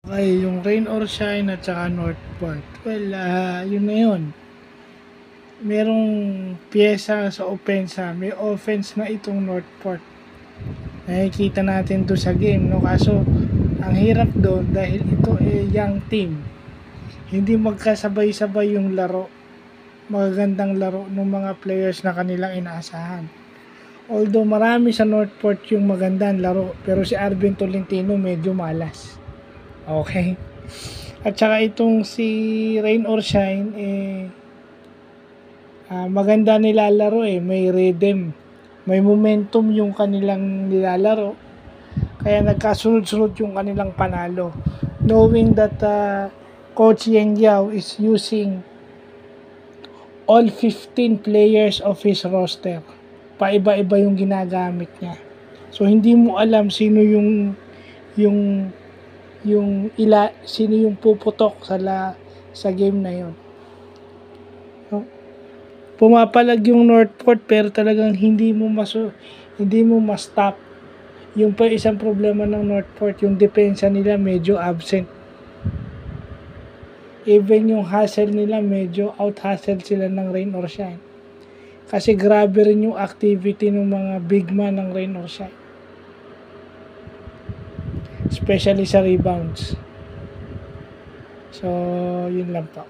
Ay, yung Rain or Shine at saka Northport. Well, yun na yun. Merong pyesa sa opensa. May offense na itong Northport. Nakikita natin to sa game, no? Kaso, ang hirap doon dahil ito young team. Hindi magkasabay-sabay yung laro. Magagandang laro ng mga players na kanilang inaasahan. Although marami sa Northport yung magandang laro, pero si Arvin Tolentino medyo malas. Okay? At saka itong si Rain or Shine, maganda nilalaro may rhythm. May momentum yung kanilang nilalaro. Kaya nagkasunod-sunod yung kanilang panalo. Knowing that Coach Yeng Yao is using all 15 players of his roster. Paiba-iba yung ginagamit niya. So hindi mo alam sino yung sino yung puputok sa game na yon. No? Pumapalag yung Northport pero talagang hindi mo ma-stop. Yung pa isang problema ng Northport, yung depensa nila medyo absent. Even yung hustle nila, medyo out-hustle sila ng Rain or Shine. Kasi grabe rin yung activity ng mga big man ng Rain or Shine. Especially sa rebounds. So, yun lang po.